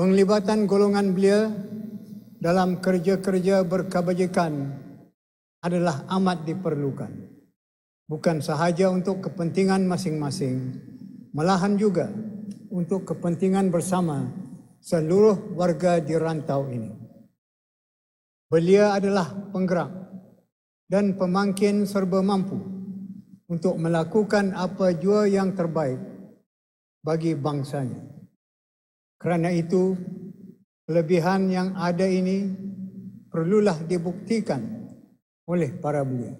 Penglibatan golongan belia dalam kerja-kerja berkebajikan adalah amat diperlukan. Bukan sahaja untuk kepentingan masing-masing, malahan juga untuk kepentingan bersama seluruh warga di rantau ini. Belia adalah penggerak dan pemangkin serba mampu untuk melakukan apa jua yang terbaik bagi bangsanya. Kerana itu, kelebihan yang ada ini perlulah dibuktikan oleh para belia.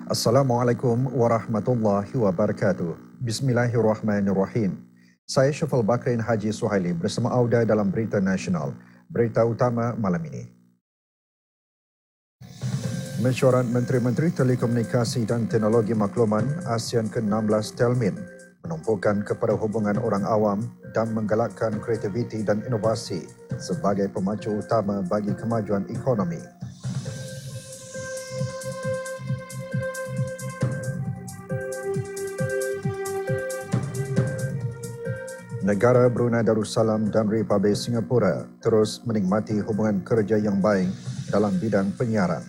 Assalamualaikum warahmatullahi wabarakatuh. Bismillahirrahmanirrahim. Saya Syafal Bakrin Haji Suhaili bersama Auda dalam Berita Nasional. Berita utama malam ini. Mesyuarat Menteri-Menteri Telekomunikasi dan Teknologi Makluman ASEAN ke-16 TELMIN menumpukan kepada hubungan orang awam dan menggalakkan kreativiti dan inovasi sebagai pemacu utama bagi kemajuan ekonomi. Negara Brunei Darussalam dan Republik Singapura terus menikmati hubungan kerja yang baik dalam bidang penyiaran.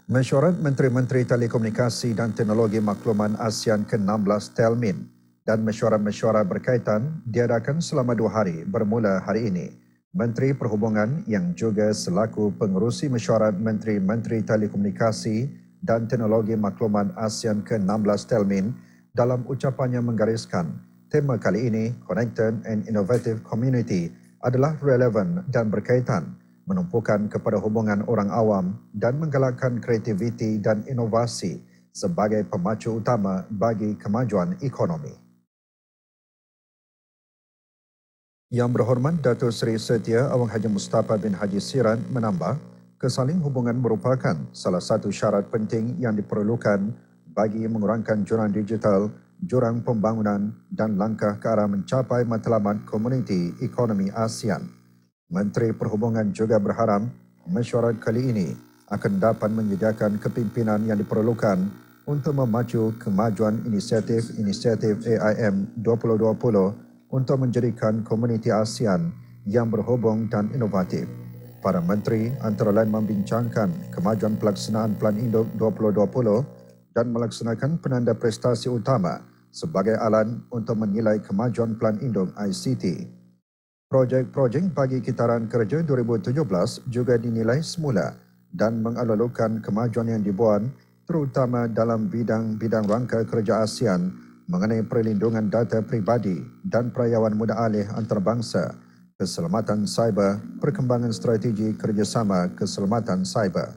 Mesyuarat Menteri-Menteri Telekomunikasi dan Teknologi Makluman ASEAN ke-16 TELMIN dan mesyuarat-mesyuarat berkaitan diadakan selama 2 hari bermula hari ini. Menteri Perhubungan yang juga selaku pengerusi mesyuarat Menteri-Menteri Telekomunikasi dan Teknologi Makluman ASEAN ke-16 TELMIN dalam ucapannya menggariskan tema kali ini, Connected and Innovative Community, adalah relevan dan berkaitan, menumpukan kepada hubungan orang awam dan menggalakkan kreativiti dan inovasi sebagai pemacu utama bagi kemajuan ekonomi. Yang berhormat Datuk Seri Setia Awang Haji Mustafa bin Haji Siran menambah, kesaling hubungan merupakan salah satu syarat penting yang diperlukan bagi mengurangkan jurang digital, jurang pembangunan dan langkah ke arah mencapai matlamat komuniti ekonomi ASEAN. Menteri Perhubungan juga berharap mesyuarat kali ini akan dapat menyediakan kepimpinan yang diperlukan untuk memacu kemajuan inisiatif AIM 2020 untuk menjadikan komuniti ASEAN yang berhubung dan inovatif. Para menteri antara lain membincangkan kemajuan pelaksanaan Plan Induk 2020 dan melaksanakan penanda prestasi utama sebagai alat untuk menilai kemajuan Plan Induk ICT. Projek-projek bagi Kitaran Kerja 2017 juga dinilai semula dan mengalulukan kemajuan yang dibuat terutama dalam bidang-bidang rangka kerja ASEAN mengenai perlindungan data pribadi dan perayaan muda alih antarabangsa, keselamatan cyber, perkembangan strategi kerjasama keselamatan cyber.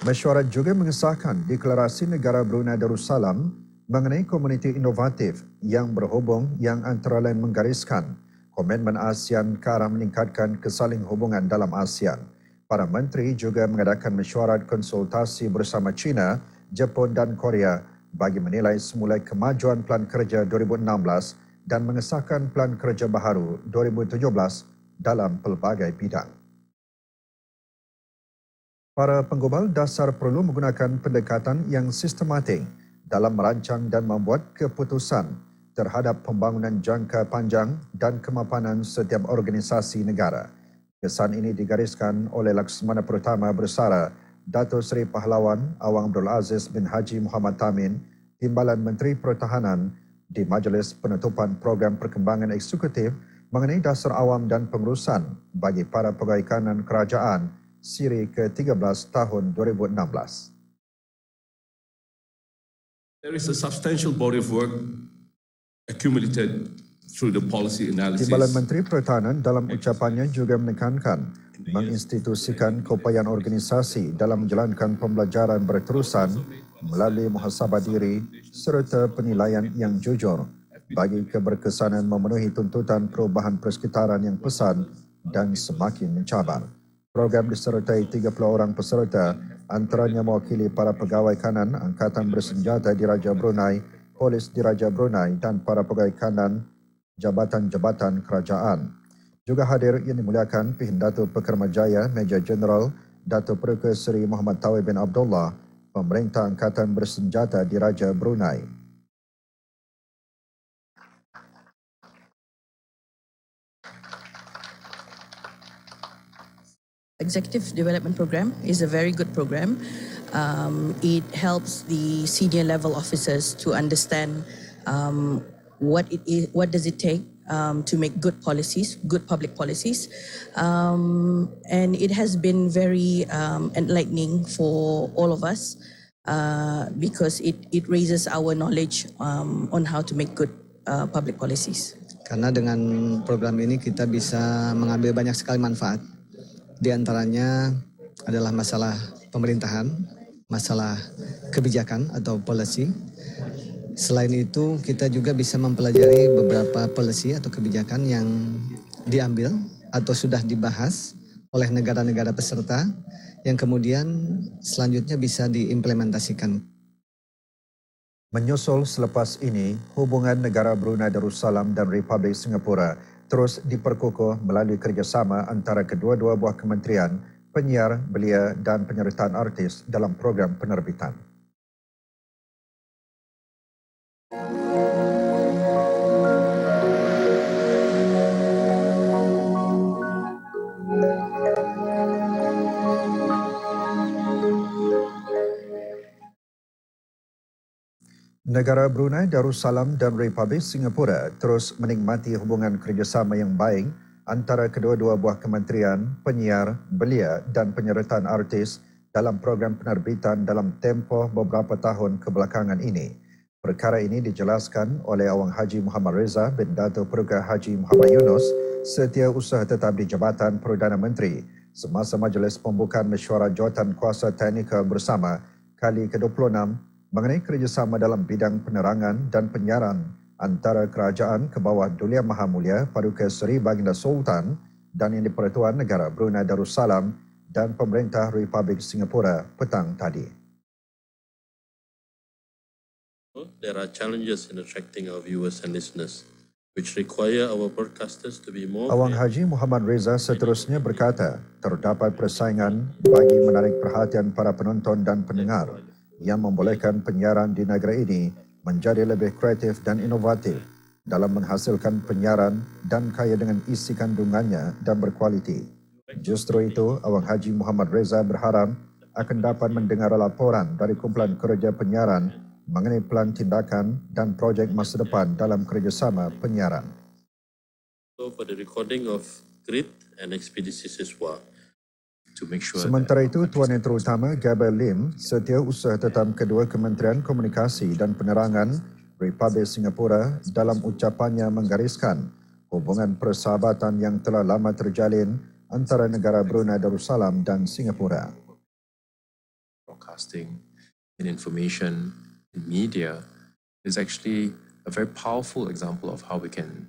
Mesyuarat juga mengesahkan deklarasi negara Brunei Darussalam mengenai komuniti inovatif yang berhubung yang antara lain menggariskan komitmen ASEAN ke arah meningkatkan kesaling hubungan dalam ASEAN. Para menteri juga mengadakan mesyuarat konsultasi bersama China, Jepun dan Korea bagi menilai semula kemajuan Plan Kerja 2016 dan mengesahkan Plan Kerja Baharu 2017 dalam pelbagai bidang. Para penggubal dasar perlu menggunakan pendekatan yang sistematik dalam merancang dan membuat keputusan terhadap pembangunan jangka panjang dan kemapanan setiap organisasi negara. Kesan ini digariskan oleh Laksmana Pertama Bersara Datuk Seri Pahlawan Awang Abdul Aziz bin Haji Muhammad Tamin, Timbalan Menteri Pertahanan di Majlis Penutupan Program Perkembangan Eksekutif mengenai dasar awam dan pengurusan bagi para pegawai kanan kerajaan siri ke-13 tahun 2016. There is a substantial body of work accumulated through the policy analysis. Timbalan Menteri Pertahanan dalam ucapannya juga menekankan menginstitusikan keupayaan organisasi dalam menjalankan pembelajaran berterusan melalui muhasabah diri serta penilaian yang jujur bagi keberkesanan memenuhi tuntutan perubahan persekitaran yang pesat dan semakin mencabar. Program disertai 30 orang peserta, antaranya mewakili para pegawai kanan Angkatan Bersenjata Diraja Brunei, Polis Diraja Brunei dan para pegawai kanan jabatan-jabatan kerajaan. Juga hadir yang dimuliakan Pihin Datuk Pekermajaya Major Jeneral Datuk Pertuan Seri Muhammad Tawi bin Abdullah, Pemerintah Angkatan Bersenjata Diraja Brunei. Executive Development Program is a very good program. It helps the senior level officers to understand what does it take to make good policies, good public policies, and it has been very enlightening for all of us because it raises our knowledge on how to make good public policies. Karena dengan program ini kita bisa mengambil banyak sekali manfaat. Di antaranya adalah masalah pemerintahan, masalah kebijakan atau policy. Selain itu, kita juga bisa mempelajari beberapa policy atau kebijakan yang diambil atau sudah dibahas oleh negara-negara peserta yang kemudian selanjutnya bisa diimplementasikan. Menyusul selepas ini, hubungan negara Brunei Darussalam dan Republik Singapura terus diperkukuh melalui kerjasama antara kedua-dua buah kementerian, penyiar, belia dan penyertaan artis dalam program penerbitan. Negara Brunei Darussalam dan Republik Singapura terus menikmati hubungan kerjasama yang baik antara kedua-dua buah kementerian, penyiar, belia dan penyertaan artis dalam program penerbitan dalam tempoh beberapa tahun kebelakangan ini. Perkara ini dijelaskan oleh Awang Haji Muhammad Reza bin Datuk Pertuan Haji Muhammad Yunus, Setiausaha Tetap di Jabatan Perdana Menteri semasa Majlis Pembukaan Mesyuarat Jawatan Kuasa Teknikal Bersama kali ke-26 mengenai kerjasama dalam bidang penerangan dan penyiaran antara kerajaan ke bawah Duli Yang Maha Mulia Paduka Seri Baginda Sultan dan Yang di-Pertuan Negara Brunei Darussalam dan Pemerintah Republik Singapura petang tadi. There are challenges in attracting our viewers and listeners, which require our broadcasters to be more... Awang Haji Muhammad Reza seterusnya berkata, terdapat persaingan bagi menarik perhatian para penonton dan pendengar yang membolehkan penyiaran di negara ini menjadi lebih kreatif dan inovatif dalam menghasilkan penyiaran dan kaya dengan isi kandungannya dan berkualiti. Justru itu, Awang Haji Muhammad Reza berharap akan dapat mendengar laporan dari kumpulan kerja penyiaran mengenai plan tindakan dan projek masa depan dalam kerjasama penyiaran. So for the recording of Grid and Expedisi Siswa, sementara itu, Tuan Yang Terutama Gabriel Lim, Setiausaha Tetap kedua Kementerian Komunikasi dan Penerangan Republik Singapura dalam ucapannya menggariskan hubungan persahabatan yang telah lama terjalin antara negara Brunei Darussalam dan Singapura. Broadcasting and information in media is actually a very powerful example of how we can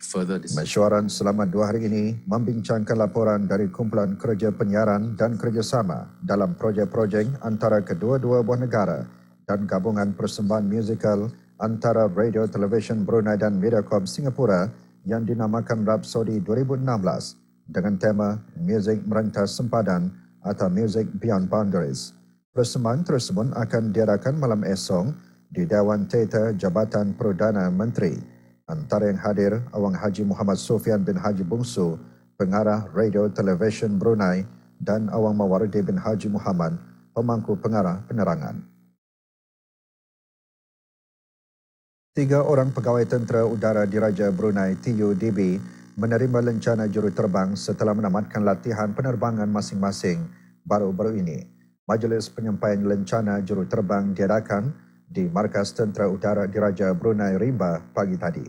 further this. Mesyuarat selama 2 hari ini membincangkan laporan dari kumpulan kerja penyiaran dan kerjasama dalam projek-projek antara kedua-dua buah negara dan gabungan persembahan musikal antara Radio Television Brunei dan Mediacorp Singapura yang dinamakan Rhapsody 2016 dengan tema Music Merentas Sempadan atau Music Beyond Boundaries. Persembahan tersebut akan diadakan malam esok di Dewan Teater Jabatan Perdana Menteri. Antara yang hadir, Awang Haji Muhammad Sofian bin Haji Bungsu, Pengarah Radio Television Brunei dan Awang Mawardi bin Haji Muhammad, Pemangku Pengarah Penerangan. 3 orang pegawai tentera udara Diraja Brunei TUDB menerima lencana juruterbang setelah menamatkan latihan penerbangan masing-masing baru-baru ini. Majlis penyampaian lencana juruterbang diadakan di Markas Tentera Udara Diraja Brunei Rimba pagi tadi.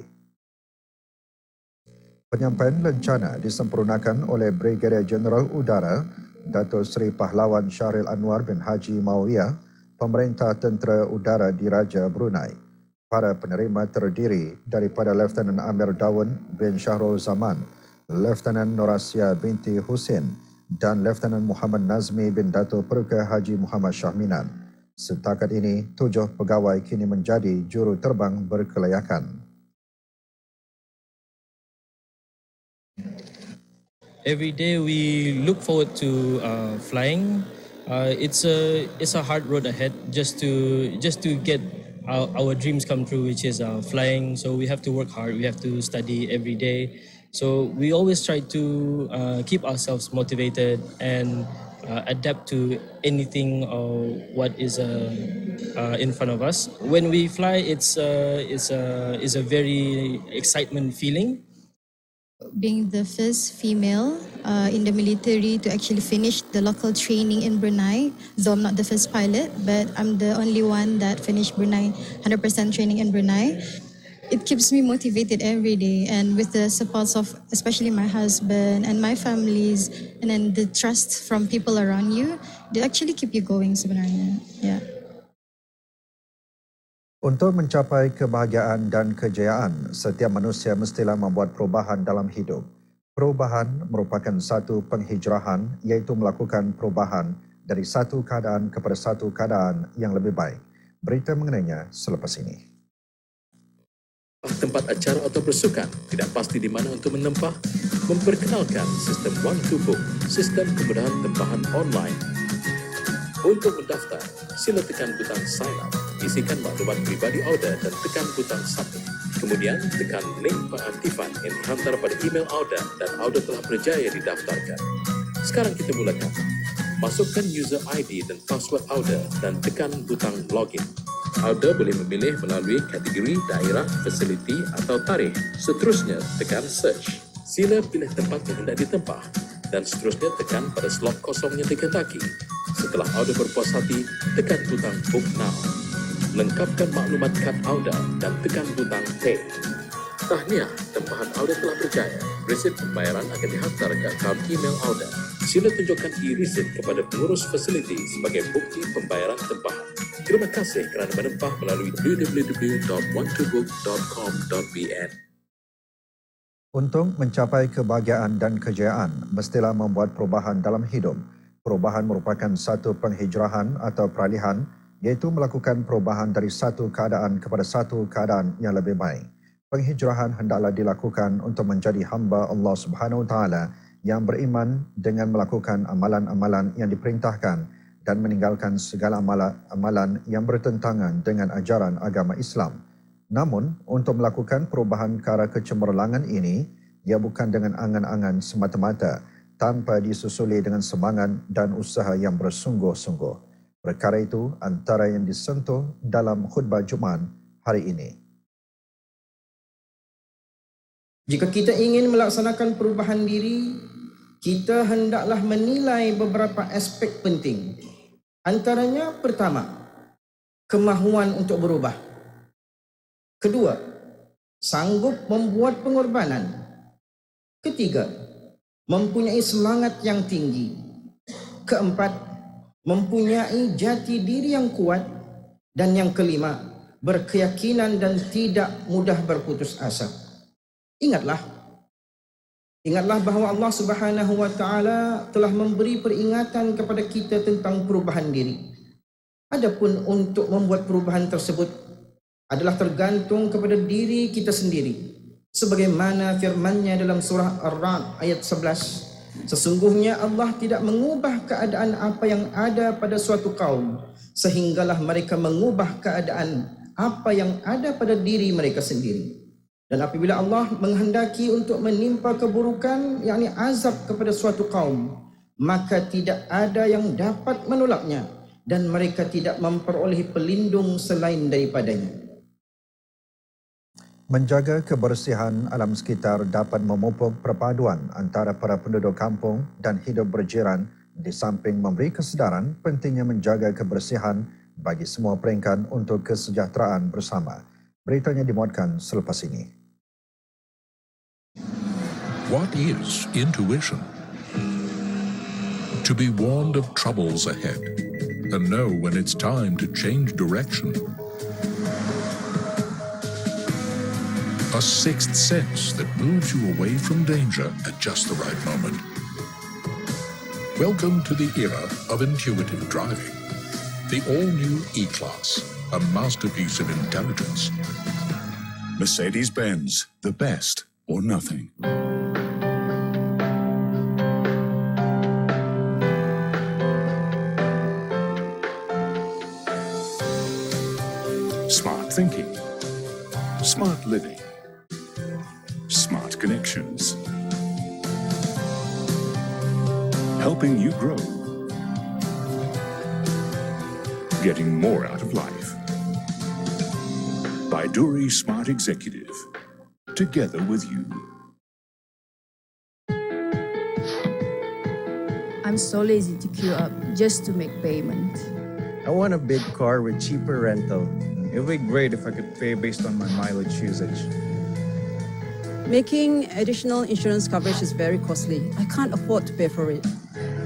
Penyampaian lencana disempurnakan oleh Brigadier Jeneral Udara Dato' Seri Pahlawan Syahril Anwar bin Haji Mawiyah, Pemerintah Tentera Udara Diraja Brunei. Para penerima terdiri daripada Lieutenant Amir Daun bin Syahrul Zaman, Lieutenant Norasia binti Husin dan Lieutenant Muhammad Nazmi bin Dato' Perka Haji Muhammad Syahminan. Setakat ini, 7 pegawai kini menjadi juru terbang berkelayakan. Every day we look forward to flying. It's a hard road ahead just to get our dreams come true, which is flying. So we have to work hard. We have to study every day. So we always try to keep ourselves motivated and adapt to anything what is in front of us. When we fly, it's a very excitement feeling. Being the first female in the military to actually finish the local training in Brunei, though I'm not the first pilot, but I'm the only one that finished Brunei 100% training in Brunei. It keeps me motivated every day, and with the support of especially my husband and my families, and then the trust from people around you, they actually keep you going sebenarnya. Yeah. Untuk mencapai kebahagiaan dan kejayaan, setiap manusia mestilah membuat perubahan dalam hidup. Perubahan merupakan satu penghijrahan, iaitu melakukan perubahan dari satu keadaan kepada satu keadaan yang lebih baik. Berita mengenainya selepas ini. Tempat acara atau bersukan tidak pasti di mana untuk menempah? Memperkenalkan sistem One to Book, sistem kemudahan tempahan online. Untuk mendaftar, sila tekan butang sign up, isikan maklumat pribadi Auda dan tekan butang submit. Kemudian tekan link pengaktifan yang dihantar pada email Auda dan Auda telah berjaya didaftarkan. Sekarang kita mulakan. Masukkan user ID dan password Auda dan tekan butang login. Auda boleh memilih melalui kategori, daerah, fasiliti atau tarikh. Seterusnya tekan search. Sila pilih tempat yang hendak ditempah dan seterusnya tekan pada slot kosong yang dikehendaki. Setelah Auda berpuas hati, tekan butang Book Now. Lengkapkan maklumat kad Auda dan tekan butang Pay. Tahniah, tempahan Auda telah berjaya. Resit pembayaran akan dihantar ke akaun email Auda. Sila tunjukkan e-resit kepada pengurus fasiliti sebagai bukti pembayaran tempahan. Terima kasih kerana menempah melalui www.onetobook.com.bn. Untuk mencapai kebahagiaan dan kejayaan, mestilah membuat perubahan dalam hidup. Perubahan merupakan satu penghijrahan atau peralihan, iaitu melakukan perubahan dari satu keadaan kepada satu keadaan yang lebih baik. Penghijrahan hendaklah dilakukan untuk menjadi hamba Allah Subhanahu Wa Taala yang beriman dengan melakukan amalan-amalan yang diperintahkan dan meninggalkan segala amalan yang bertentangan dengan ajaran agama Islam. Namun, untuk melakukan perubahan ke arah kecemerlangan ini, ia bukan dengan angan-angan semata-mata, tanpa disusuli dengan semangat dan usaha yang bersungguh-sungguh. Perkara itu antara yang disentuh dalam khutbah Jumaat hari ini. Jika kita ingin melaksanakan perubahan diri, kita hendaklah menilai beberapa aspek penting. Antaranya pertama, kemahuan untuk berubah. Kedua, sanggup membuat pengorbanan. Ketiga, mempunyai semangat yang tinggi. Keempat, mempunyai jati diri yang kuat. Dan yang kelima, berkeyakinan dan tidak mudah berputus asa. Ingatlah bahawa Allah Subhanahu Wa Taala telah memberi peringatan kepada kita tentang perubahan diri. Adapun untuk membuat perubahan tersebut adalah tergantung kepada diri kita sendiri. Sebagaimana firman-Nya dalam surah Ar-Ra'd ayat 11, sesungguhnya Allah tidak mengubah keadaan apa yang ada pada suatu kaum sehinggalah mereka mengubah keadaan apa yang ada pada diri mereka sendiri. Dan apabila Allah menghendaki untuk menimpa keburukan, yakni azab kepada suatu kaum, maka tidak ada yang dapat menolaknya dan mereka tidak memperoleh pelindung selain daripadanya. Menjaga kebersihan alam sekitar dapat memupuk perpaduan antara para penduduk kampung dan hidup berjiran di samping memberi kesedaran pentingnya menjaga kebersihan bagi semua peringkat untuk kesejahteraan bersama. Beritanya dimuatkan selepas ini. What is intuition? To be warned of troubles ahead and know when it's time to change direction. A sixth sense that moves you away from danger at just the right moment. Welcome to the era of intuitive driving. The all-new E-Class, a masterpiece of intelligence. Mercedes-Benz, the best or nothing. Smart thinking, smart living, smart connections, helping you grow, getting more out of life. Baiduri Smart Executive, together with you. I'm so lazy to queue up just to make payment. I want a big car with cheaper rental. It would be great if I could pay based on my mileage usage. Making additional insurance coverage is very costly. I can't afford to pay for it.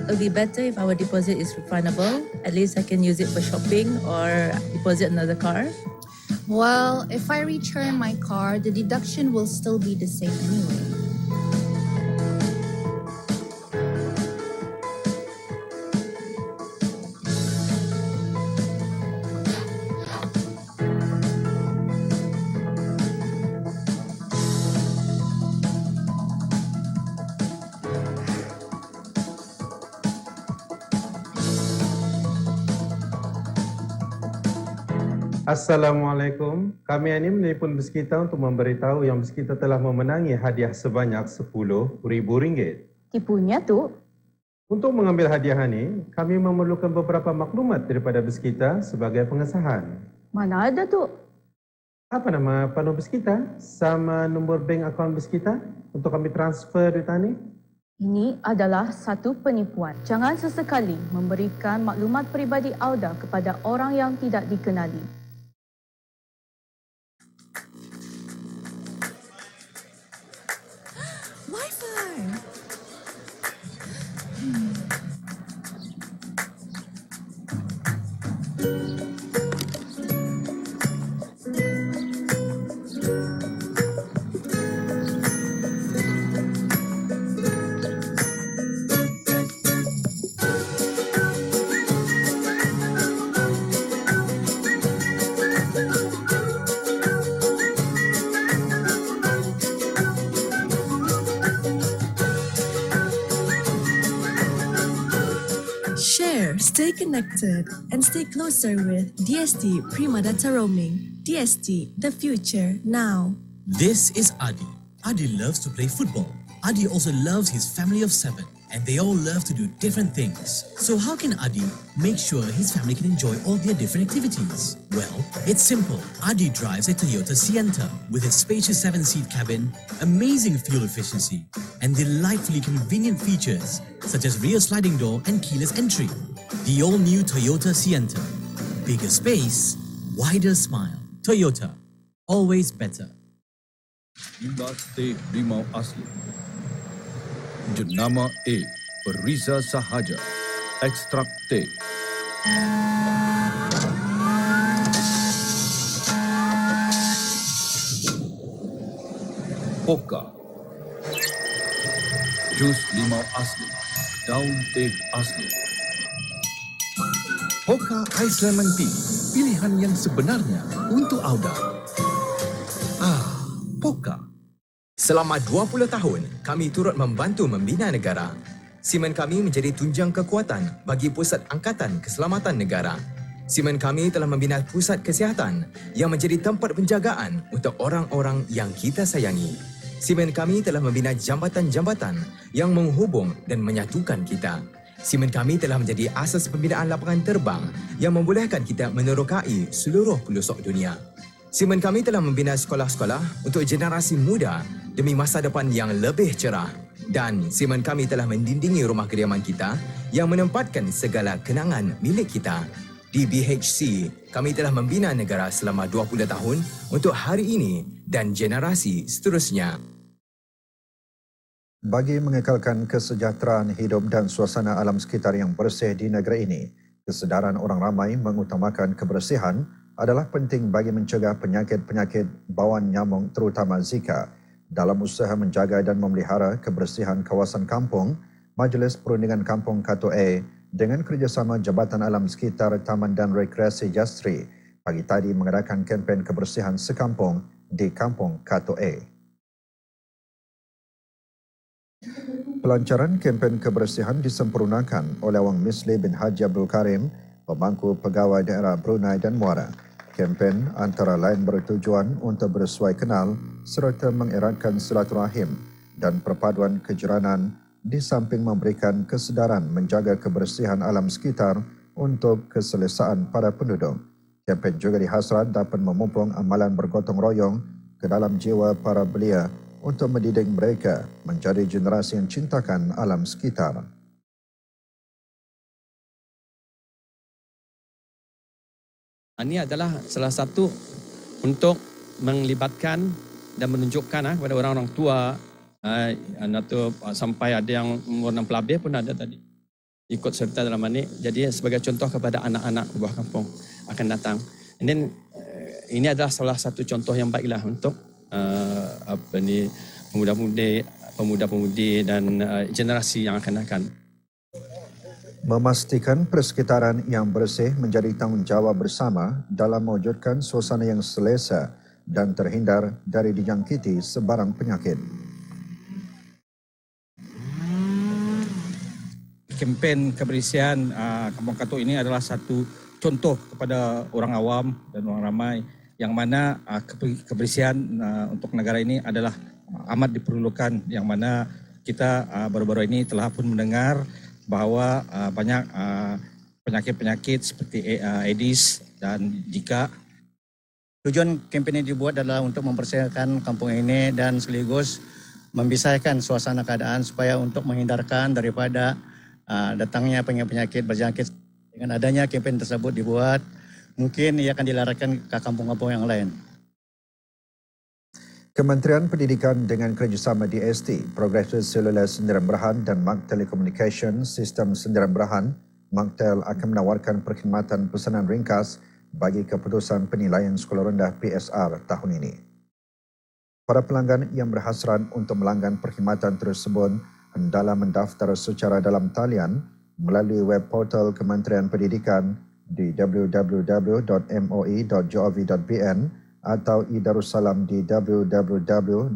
It'll be better if our deposit is refundable. At least I can use it for shopping or deposit another car. Well, if I return my car, the deduction will still be the same anyway. Assalamualaikum. Kami ini menelpon bus kita untuk memberitahu yang bus kita telah memenangi hadiah sebanyak RM10,000. Tipunya tu? Untuk mengambil hadiah ini, kami memerlukan beberapa maklumat daripada bus kita sebagai pengesahan. Mana ada tu? Apa nama penuh bus kita sama nombor bank akaun bus kita untuk kami transfer duit ini? Ini adalah satu penipuan. Jangan sesekali memberikan maklumat peribadi anda kepada orang yang tidak dikenali. Stay connected and stay closer with DST Prima Data Roaming. DST, the future now. This is Adi. Adi loves to play football. Adi also loves his family of 7, and they all love to do different things. So how can Adi make sure his family can enjoy all their different activities? Well, it's simple. Adi drives a Toyota Sienna with its spacious 7-seat cabin, amazing fuel efficiency, and delightfully convenient features such as rear sliding door and keyless entry. The all-new Toyota Sienna. Bigger space, wider smile. Toyota. Always better. Imbas teh limau asli. Jenama A. Periza sahaja. Ekstrak teh. Poka. Jus limau asli. Daun teh asli. Poka Ice Lemon Tea, pilihan yang sebenarnya untuk Auda. Poka. Selama 20 tahun, kami turut membantu membina negara. Simen kami menjadi tunjang kekuatan bagi Pusat Angkatan Keselamatan Negara. Simen kami telah membina pusat kesihatan yang menjadi tempat penjagaan untuk orang-orang yang kita sayangi. Simen kami telah membina jambatan-jambatan yang menghubung dan menyatukan kita. Simen kami telah menjadi asas pembinaan lapangan terbang yang membolehkan kita menerokai seluruh pelosok dunia. Simen kami telah membina sekolah-sekolah untuk generasi muda demi masa depan yang lebih cerah. Dan simen kami telah mendindingi rumah kediaman kita yang menempatkan segala kenangan milik kita. Di BHC, kami telah membina negara selama 20 tahun untuk hari ini dan generasi seterusnya. Bagi mengekalkan kesejahteraan hidup dan suasana alam sekitar yang bersih di negara ini, kesedaran orang ramai mengutamakan kebersihan adalah penting bagi mencegah penyakit-penyakit bawaan nyamuk terutama Zika. Dalam usaha menjaga dan memelihara kebersihan kawasan kampung, Majlis Perundingan Kampung Kato A dengan kerjasama Jabatan Alam Sekitar Taman dan Rekreasi Jastri pagi tadi mengadakan kempen kebersihan sekampung di Kampung Kato A. Pelancaran kempen kebersihan disempurnakan oleh Wang Misli bin Haji Abdul Karim, pemangku pegawai daerah Brunei dan Muara. Kempen antara lain bertujuan untuk bersuai kenal serta mengeratkan silaturahim dan perpaduan kejiranan di samping memberikan kesedaran menjaga kebersihan alam sekitar untuk keselesaan para penduduk. Kempen juga dihasrat dapat memupung amalan bergotong royong ke dalam jiwa para belia untuk mendidik mereka menjadi generasi yang cintakan alam sekitar. Ini adalah salah satu untuk melibatkan dan menunjukkan kepada orang-orang tua sampai ada yang umur 60 lebih pun ada tadi ikut serta dalam ini. Jadi sebagai contoh kepada anak-anak buah kampung akan datang. And then, ini adalah salah satu contoh yang baiklah untuk pemuda-pemudi dan generasi yang akan datang. Memastikan persekitaran yang bersih menjadi tanggungjawab bersama dalam mewujudkan suasana yang selesa dan terhindar dari dijangkiti sebarang penyakit. Kempen kebersihan Kampung Kato ini adalah satu contoh kepada orang awam dan orang ramai yang mana kebersihan untuk negara ini adalah amat diperlukan, yang mana kita baru-baru ini telah pun mendengar bahawa banyak penyakit-penyakit seperti AIDS dan Zika. Tujuan kempen ini dibuat adalah untuk membersihkan kampung ini dan sekaligus membisahkan suasana keadaan supaya untuk menghindarkan daripada datangnya penyakit berjangkit. Dengan adanya kempen tersebut dibuat, mungkin ia akan dilarikan ke kampung-kampung yang lain. Kementerian Pendidikan dengan kerjasama DST, Progressive Cellular Sendirian Berhad dan Mark Telecommunication Sistem Sendirian Berhad, Marktel akan menawarkan perkhidmatan pesanan ringkas bagi keputusan penilaian sekolah rendah PSR tahun ini. Para pelanggan yang berhasrat untuk melanggan perkhidmatan tersebut hendaklah mendaftar secara dalam talian melalui web portal Kementerian Pendidikan di www.moi.gov.bn atau e-Darussalam di www.gov.bn.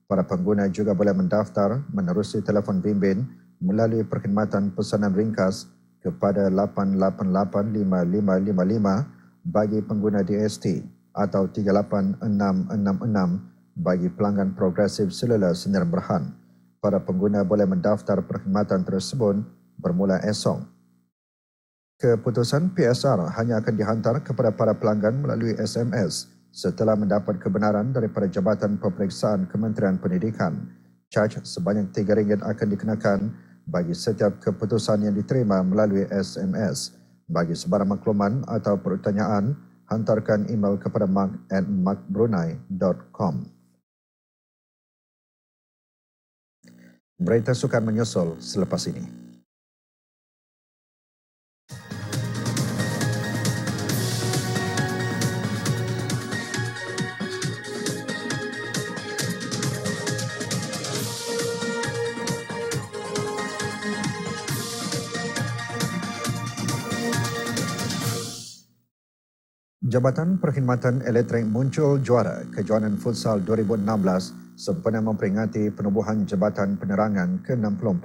Para pengguna juga boleh mendaftar menerusi telefon bimbing melalui perkhidmatan pesanan ringkas kepada 8885555 bagi pengguna DST atau 38666 bagi pelanggan Progressive Cellular Sendirian Berhad. Para pengguna boleh mendaftar perkhidmatan tersebut bermula esok. Keputusan PSR hanya akan dihantar kepada para pelanggan melalui SMS setelah mendapat kebenaran daripada Jabatan Peperiksaan Kementerian Pendidikan. Caj sebanyak RM3 akan dikenakan bagi setiap keputusan yang diterima melalui SMS. Bagi sebarang makluman atau pertanyaan, hantarkan email kepada mark@markbrunei.com. Berita sukan menyusul selepas ini. Jabatan Perkhidmatan Elektrik muncul juara Kejohanan Futsal 2016 sempena memperingati penubuhan Jabatan Penerangan ke-64.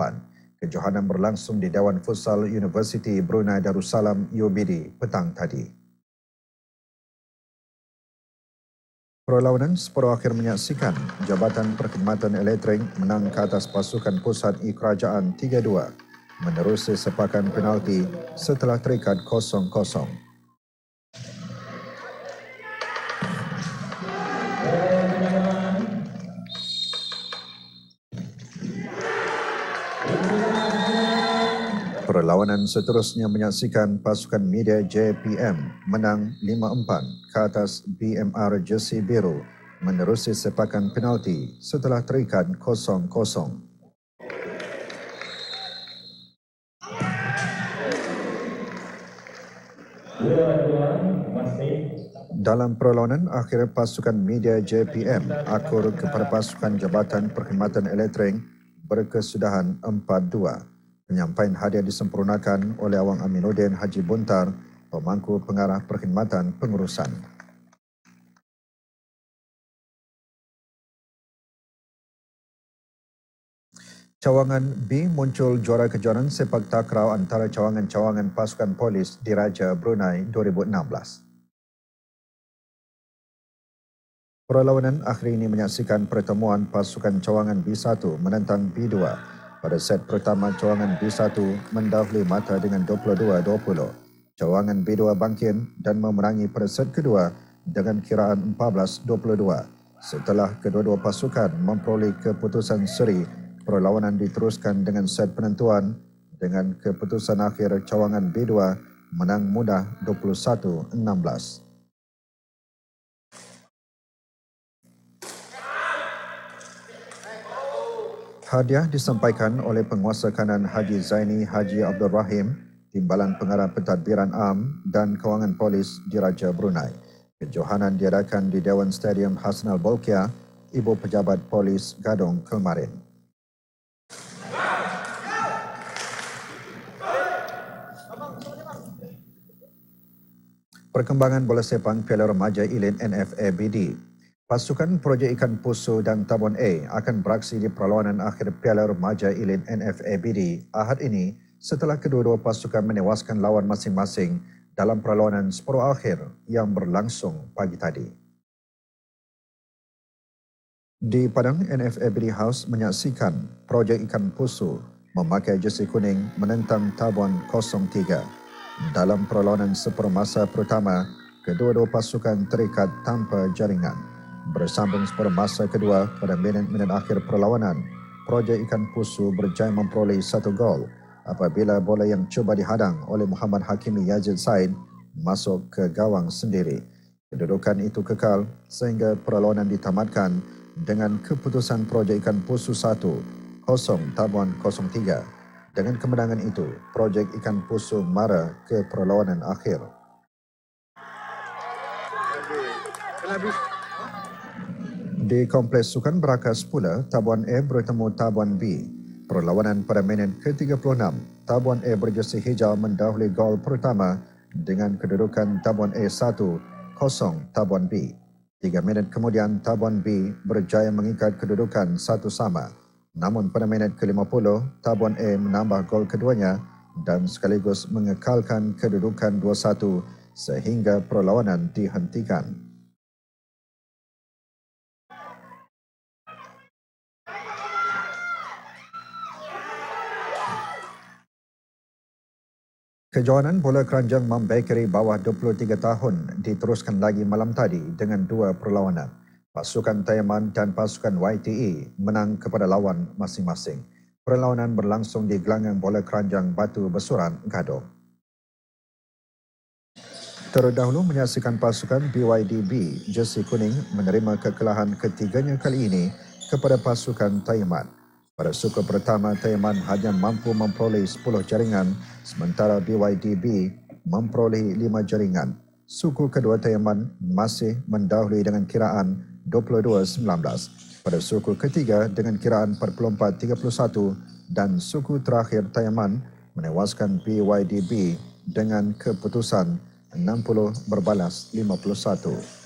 Kejohanan berlangsung di Dewan Futsal Universiti Brunei Darussalam UBD petang tadi. Perlawanan separuh akhir menyaksikan Jabatan Perkhidmatan Elektrik menang ke atas pasukan pusat Kerajaan 3-2 menerusi sepakan penalti setelah terikat 0-0. Perlawanan seterusnya menyaksikan pasukan media JPM menang 5-4 ke atas BMR Jersey Biru menerusi sepakan penalti setelah terikat 0-0. Dalam perlawanan akhir, pasukan media JPM akur kepada pasukan Jabatan Perkhidmatan Elektrik berkesudahan 4-2. Penyampaian hadiah disempurnakan oleh Awang Aminuddin Haji Buntar, pemangku pengarah perkhidmatan pengurusan. Cawangan B muncul juara kejuaraan sepak takraw antara cawangan-cawangan pasukan polis Diraja Brunei 2016. Perlawanan akhir ini menyaksikan pertemuan pasukan cawangan B1 menentang B2. Pada set pertama, cawangan B1 mendahului mata dengan 22-20. Cawangan B2 bangkit dan memenangi pada set kedua dengan kiraan 14-22. Setelah kedua-dua pasukan memperoleh keputusan seri, perlawanan diteruskan dengan set penentuan dengan keputusan akhir cawangan B2 menang mudah 21-16. Hadiah disampaikan oleh penguasa kanan Haji Zaini Haji Abdul Rahim, Timbalan Pengarah Pentadbiran Am dan Kawangan Polis Diraja Brunei. Kejohanan diadakan di Dewan Stadium Hasnal Bolkiah, Ibu Pejabat Polis Gadong Kelmarin. Perkembangan bola sepang Piala Remaja Elite NFABD. Pasukan Projek Ikan Pusu dan Tabon A akan beraksi di perlawanan akhir Piala Remaja Elite NFABD Ahad ini setelah kedua-dua pasukan menewaskan lawan masing-masing dalam perlawanan separuh akhir yang berlangsung pagi tadi. Di padang NFABD House menyaksikan Projek Ikan Pusu memakai jersey kuning menentang Tabon 03. Dalam perlawanan separuh masa pertama, kedua-dua pasukan terikat tanpa jaringan. Bersambung separuh masa kedua pada minit-minit akhir perlawanan, Projek Ikan Pusu berjaya memperoleh 1 gol apabila bola yang cuba dihadang oleh Muhammad Hakimi Yazid Said masuk ke gawang sendiri. Kedudukan itu kekal sehingga perlawanan ditamatkan dengan keputusan Projek Ikan Pusu 1-0 Tabon 03. Dengan kemenangan itu, Projek Ikan Pusu mara ke perlawanan akhir. Di Kompleks Sukan Berakas pula, Tabuan A bertemu Tabuan B. Perlawanan pada minit ke-36, Tabuan A berjersey hijau mendahului gol pertama dengan kedudukan Tabuan A 1-0 Tabuan B. 3 minit kemudian, Tabuan B berjaya mengikat kedudukan 1-1. Namun pada minit ke-50, Tabuan A menambah gol keduanya dan sekaligus mengekalkan kedudukan 2-1 sehingga perlawanan dihentikan. Kejohanan bola keranjang Mam Bakery bawah 23 tahun diteruskan lagi malam tadi dengan 2 perlawanan. Pasukan Taiman dan pasukan YTE menang kepada lawan masing-masing. Perlawanan berlangsung di gelanggang bola keranjang Batu Besuran, Gadong. Terdahulu menyaksikan pasukan BYDB jersey kuning menerima kekalahan ketiganya kali ini kepada pasukan Taiman. Pada suku pertama, Taiman hanya mampu memperoleh 10 jaringan sementara BYDB memperoleh 5 jaringan. Suku kedua Taiman masih mendahului dengan kiraan 22-19. Pada suku ketiga dengan kiraan 44-31 dan suku terakhir Taiman menewaskan BYDB dengan keputusan 60-51.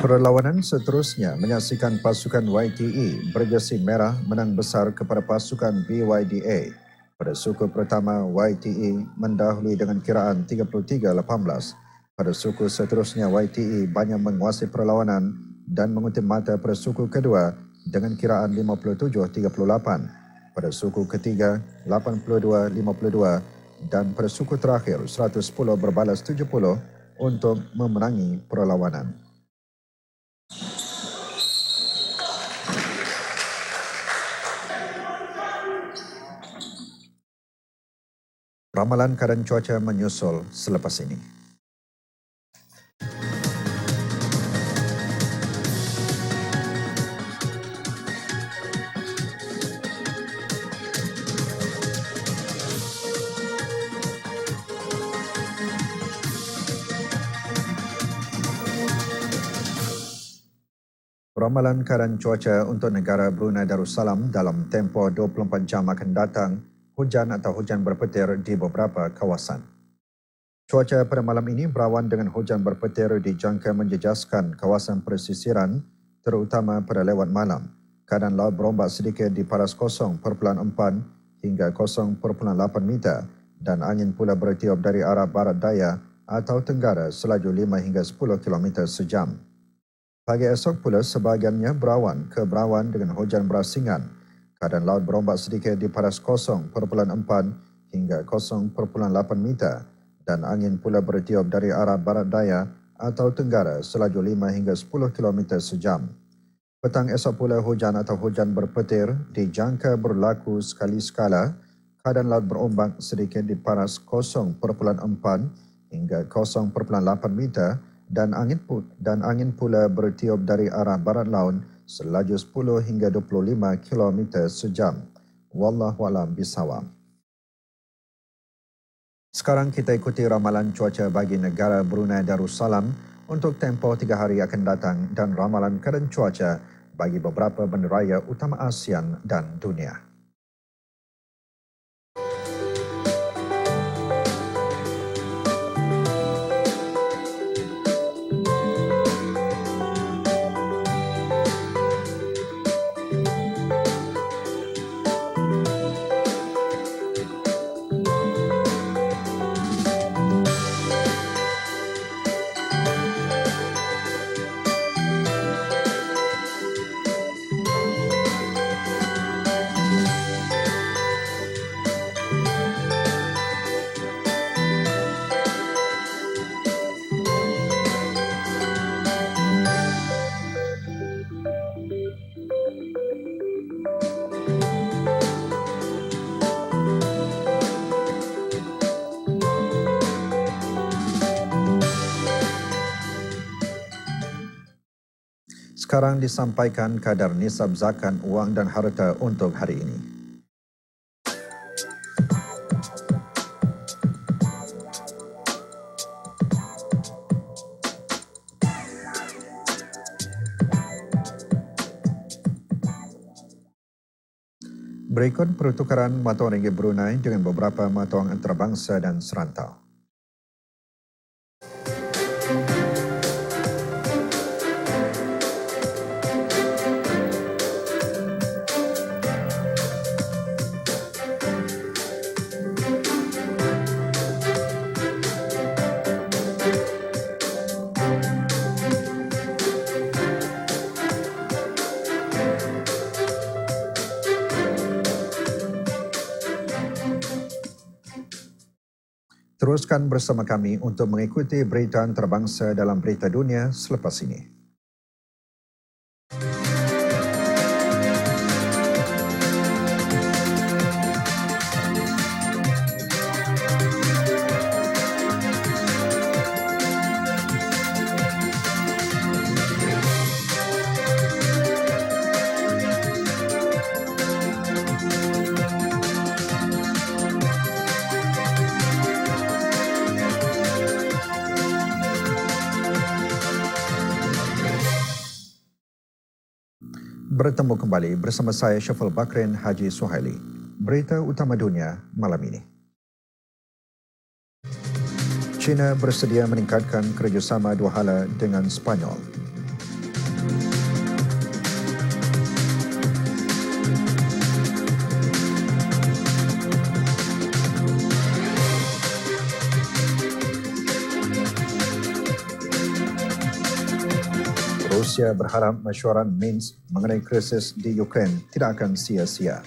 Perlawanan seterusnya menyaksikan pasukan YTE berjersey merah menang besar kepada pasukan BYDA. Pada suku pertama, YTE mendahului dengan kiraan 33-18. Pada suku seterusnya, YTE banyak menguasai perlawanan dan mengutip mata pada suku kedua dengan kiraan 57-38. Pada suku ketiga, 82-52 dan pada suku terakhir, 110 berbalas 70 untuk memenangi perlawanan. Ramalan keadaan cuaca menyusul selepas ini. Ramalan keadaan cuaca untuk negara Brunei Darussalam dalam tempoh 24 jam akan datang, hujan atau hujan berpetir di beberapa kawasan. Cuaca pada malam ini berawan dengan hujan berpetir dijangka menjejaskan kawasan pesisiran, terutama pada lewat malam. Keadaan laut berombak sedikit di paras 0.4 hingga 0.8 meter dan angin pula bertiup dari arah barat daya atau tenggara selaju 5 hingga 10 km sejam. Pagi esok pula sebahagiannya berawan ke berawan dengan hujan berasingan. Keadaan laut berombak sedikit di paras 0.4 hingga 0.8 meter dan angin pula bertiup dari arah barat daya atau tenggara selaju 5 hingga 10 km sejam. Petang esok pula hujan atau hujan berpetir dijangka berlaku sekali-sekala. Keadaan laut berombak sedikit di paras 0.4 hingga 0.8 meter dan angin pula bertiup dari arah barat laut selaju 10 hingga 25 km sejam. Wallahualam bisawab. Sekarang kita ikuti ramalan cuaca bagi negara Brunei Darussalam untuk tempoh 3 hari akan datang dan ramalan keadaan cuaca bagi beberapa bandaraya utama ASEAN dan dunia. Sekarang disampaikan kadar nisab zakat wang dan harta untuk hari ini. Berikut pertukaran mata wang ringgit Brunei dengan beberapa mata wang antarabangsa dan serantau. Teruskan bersama kami untuk mengikuti berita antarabangsa dalam berita dunia selepas ini. Bertemu kembali bersama saya Syafal Bakrin Haji Suhaili. Berita utama dunia malam ini. China bersedia meningkatkan kerjasama dua hala dengan Spanyol. Rusia berharap mesyuarat Minsk mengenai krisis di Ukraine tidak akan sia-sia.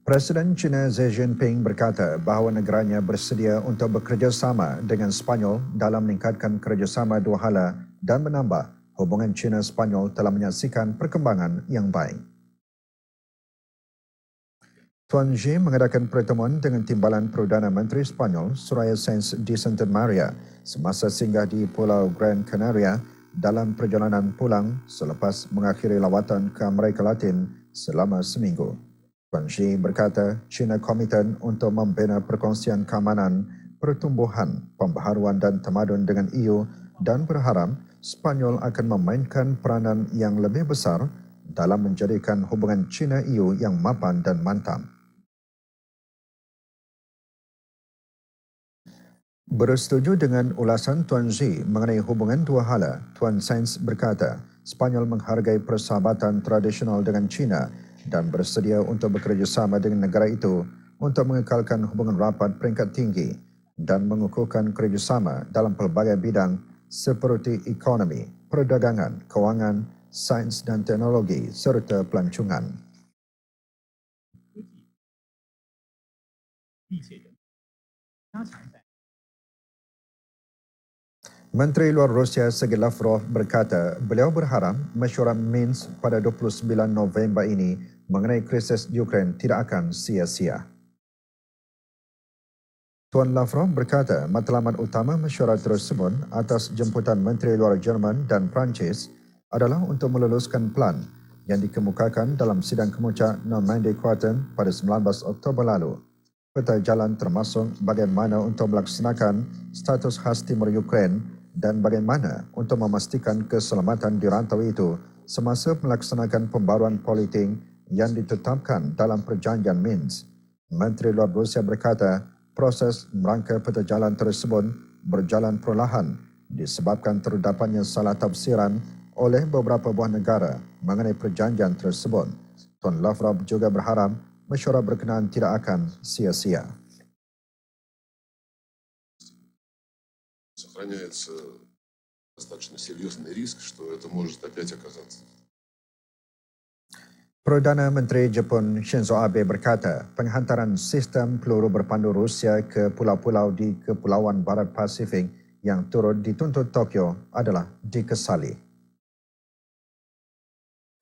Presiden China Xi Jinping berkata bahawa negaranya bersedia untuk bekerjasama dengan Sepanyol dalam meningkatkan kerjasama dua hala dan menambah hubungan China-Sepanyol telah menyaksikan perkembangan yang baik. Tuan Xi mengadakan pertemuan dengan Timbalan Perdana Menteri Sepanyol Soraya Sáenz de Santa Maria semasa singgah di Pulau Gran Canaria dalam perjalanan pulang selepas mengakhiri lawatan ke Amerika Latin selama seminggu. Tuan Xi berkata China komited untuk membina perkongsian keamanan, pertumbuhan, pembaharuan dan tamadun dengan EU dan berharap Sepanyol akan memainkan peranan yang lebih besar dalam menjadikan hubungan China-EU yang mapan dan mantap. Bersetuju dengan ulasan Tuan Xi mengenai hubungan dua hala, Tuan Sáenz berkata Sepanyol menghargai persahabatan tradisional dengan China dan bersedia untuk bekerjasama dengan negara itu untuk mengekalkan hubungan rapat peringkat tinggi dan mengukuhkan kerjasama dalam pelbagai bidang seperti ekonomi, perdagangan, kewangan, sains dan teknologi serta pelancongan. Menteri Luar Rusia Sergei Lavrov berkata beliau berharap mesyuarat Minsk pada 29 November ini mengenai krisis Ukraine tidak akan sia-sia. Tuan Lavrov berkata matlamat utama mesyuarat tersebut atas jemputan Menteri Luar Jerman dan Perancis adalah untuk meluluskan plan yang dikemukakan dalam sidang kemuncak Normandy Quartet pada 19 Oktober lalu. Peta jalan termasuk bagaimana untuk melaksanakan status khas Timur Ukraine dan bagaimana untuk memastikan keselamatan di rantau itu semasa melaksanakan pembaruan politik yang ditetapkan dalam perjanjian Minsk. Menteri Luar Rusia berkata proses merangka peta jalan tersebut berjalan perlahan disebabkan terdapatnya salah tafsiran oleh beberapa buah negara mengenai perjanjian tersebut. Tuan Lavrov juga berharap mesyuarat berkenaan tidak akan sia-sia. Сохраняется достаточно серьезный риск, что это может опять оказаться. Perdana Menteri Jepun Shinzo Abe berkata penghantaran sistem peluru berpandu Rusia ke pulau-pulau di Kepulauan Barat Pasifik yang turut dituntut Tokyo adalah dikesali.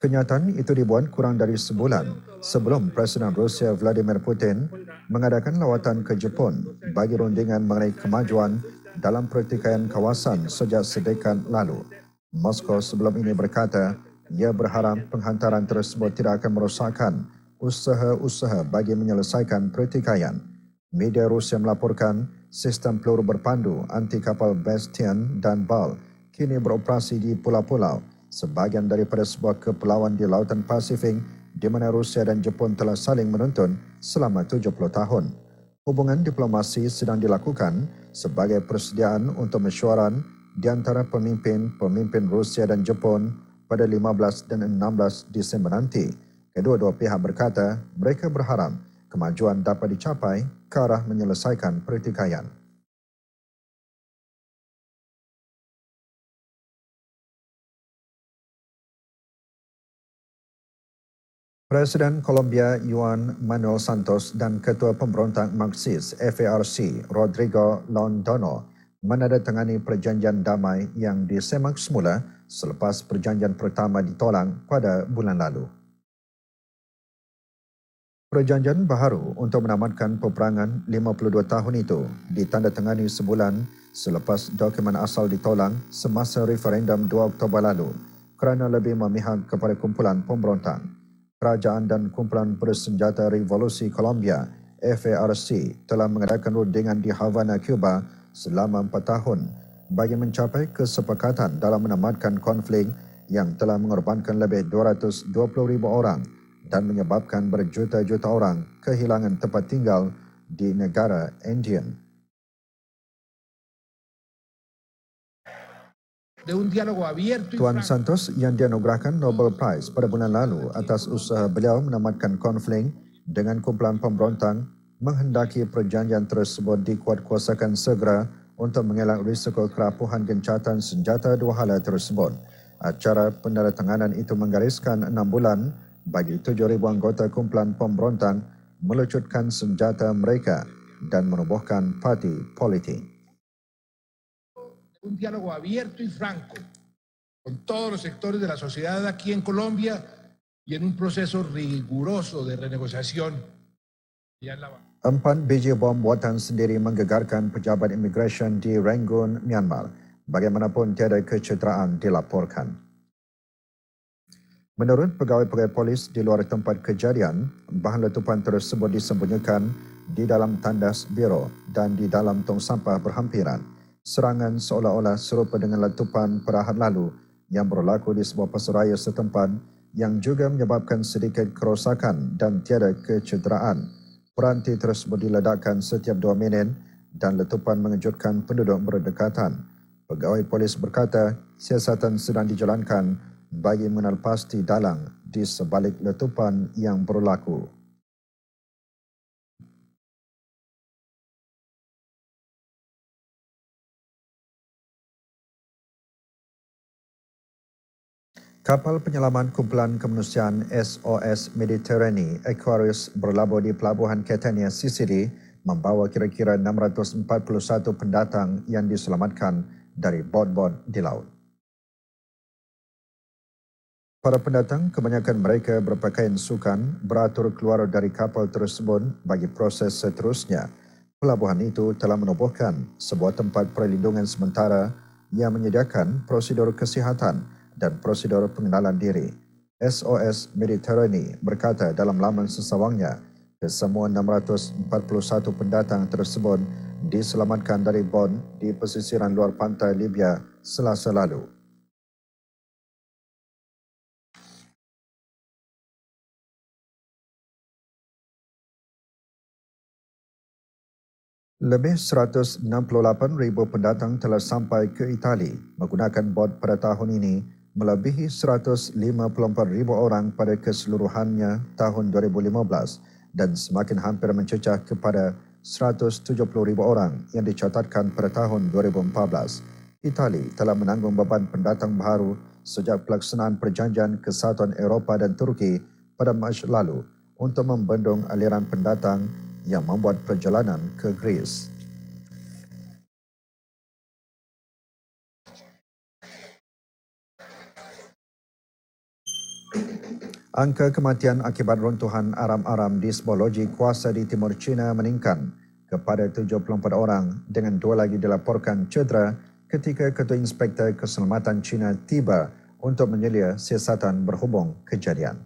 Kenyataan itu dibuat kurang dari sebulan sebelum Presiden Rusia Vladimir Putin mengadakan lawatan ke Jepun bagi rundingan mengenai kemajuan dalam pertikaian kawasan sejak sedekat lalu. Moskow sebelum ini berkata ia berharap penghantaran tersebut tidak akan merosakkan usaha-usaha bagi menyelesaikan pertikaian. Media Rusia melaporkan sistem peluru berpandu anti kapal Bastion dan Bal kini beroperasi di pulau-pulau sebahagian daripada sebuah kepulauan di Lautan Pasifik di mana Rusia dan Jepun telah saling menuntun selama 70 tahun. Hubungan diplomasi sedang dilakukan sebagai persediaan untuk mesyuarat di antara pemimpin Rusia dan Jepun pada 15 dan 16 Disember nanti. Kedua-dua pihak berkata mereka berharap kemajuan dapat dicapai ke arah menyelesaikan pertikaian. Presiden Colombia Juan Manuel Santos dan Ketua Pemberontak Marxis FARC Rodrigo Londono menandatangani perjanjian damai yang disemak semula selepas perjanjian pertama ditolak pada bulan lalu. Perjanjian baharu untuk menamatkan peperangan 52 tahun itu ditandatangani sebulan selepas dokumen asal ditolak semasa referendum 2 Oktober lalu kerana lebih memihak kepada kumpulan pemberontak. Kerajaan dan Kumpulan Bersenjata Revolusi Colombia FARC telah mengadakan rundingan di Havana, Cuba selama 4 tahun bagi mencapai kesepakatan dalam menamatkan konflik yang telah mengorbankan lebih 220,000 orang dan menyebabkan berjuta-juta orang kehilangan tempat tinggal di negara Andean. Tuan Santos yang dianugerahkan Nobel Prize pada bulan lalu atas usaha beliau menamatkan konflik dengan kumpulan pemberontak menghendaki perjanjian tersebut dikuatkuasakan segera untuk mengelak risiko kerapuhan gencatan senjata dua hala tersebut. Acara penandatanganan itu menggariskan 6 bulan bagi 7,000 anggota kumpulan pemberontak melucutkan senjata mereka dan menubuhkan parti politik. Un diálogo abierto y franco con todos los sectores de la sociedad aquí en Colombia y en un proceso riguroso de renegociación. 4 biji bom buatan sendiri menggegarkan pejabat imigresen di Rangoon, Myanmar. Bagaimanapun tiada kecederaan dilaporkan. Menurut pegawai-pegawai polis di luar tempat kejadian, bahan letupan tersebut disembunyikan di dalam tandas biro dan di dalam tong sampah berhampiran. Serangan seolah-olah serupa dengan letupan pada hari lalu yang berlaku di sebuah pasaraya setempat yang juga menyebabkan sedikit kerosakan dan tiada kecederaan. Peranti tersebut diledakkan setiap 2 minit dan letupan mengejutkan penduduk berdekatan. Pegawai polis berkata siasatan sedang dijalankan bagi mengenal pasti dalang di sebalik letupan yang berlaku. Kapal penyelaman kumpulan kemanusiaan SOS Mediterranean Aquarius berlabuh di pelabuhan Catania, Sicily, membawa kira-kira 641 pendatang yang diselamatkan dari bot-bot di laut. Para pendatang, kebanyakan mereka berpakaian sukan, beratur keluar dari kapal tersebut bagi proses seterusnya. Pelabuhan itu telah menubuhkan sebuah tempat perlindungan sementara yang menyediakan prosedur kesihatan dan prosedur pengenalan diri. SOS Mediterranean berkata dalam laman sesawangnya, kesemua 641 pendatang tersebut diselamatkan dari bot di pesisiran luar pantai Libya Selasa lalu. Lebih 168,000 pendatang telah sampai ke Itali menggunakan bot pada tahun ini, melebihi 154,000 orang pada keseluruhannya tahun 2015 dan semakin hampir mencecah kepada 170,000 orang yang dicatatkan pada tahun 2014. Itali telah menanggung beban pendatang baru sejak pelaksanaan perjanjian Kesatuan Eropah dan Turki pada Mac lalu untuk membendung aliran pendatang yang membuat perjalanan ke Greece. Angka kematian akibat runtuhan aram-aram di sebuah loji kuasa di timur China meningkat kepada 74 orang dengan 2 lagi dilaporkan cedera ketika Ketua Inspektor Keselamatan China tiba untuk menyelia siasatan berhubung kejadian.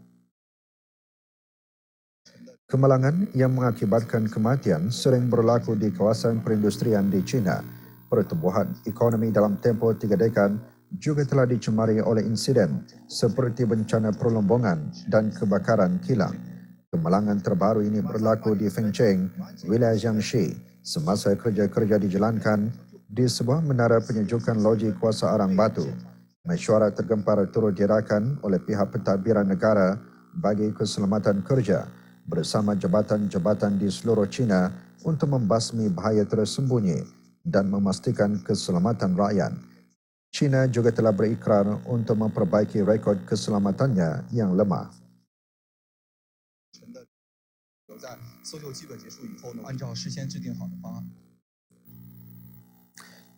Kemalangan yang mengakibatkan kematian sering berlaku di kawasan perindustrian di China. Pertumbuhan ekonomi dalam tempoh 3 dekad juga telah dicemari oleh insiden seperti bencana perlombongan dan kebakaran kilang. Kemalangan terbaru ini berlaku di Fengcheng, wilayah Jiangxi, semasa kerja-kerja dijalankan di sebuah menara penyejukan loji kuasa arang batu. Mesyuarat tergempar turut diadakan oleh pihak pentadbiran negara bagi keselamatan kerja bersama jabatan-jabatan di seluruh China untuk membasmi bahaya tersembunyi dan memastikan keselamatan rakyat. China juga telah berikrar untuk memperbaiki rekod keselamatannya yang lemah.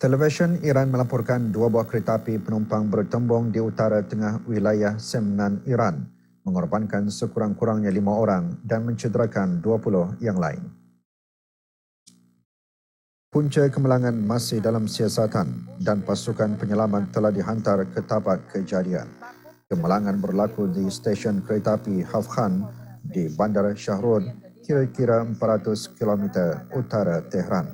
Televisyen Iran melaporkan 2 buah kereta api penumpang bertembung di utara tengah wilayah Semnan, Iran, mengorbankan sekurang-kurangnya 5 orang dan mencederakan 20 yang lain. Punca kemalangan masih dalam siasatan dan pasukan penyelamat telah dihantar ke tempat kejadian. Kemalangan berlaku di stesen kereta api Hafkhan di Bandar Shahrud, kira-kira 400 km utara Tehran.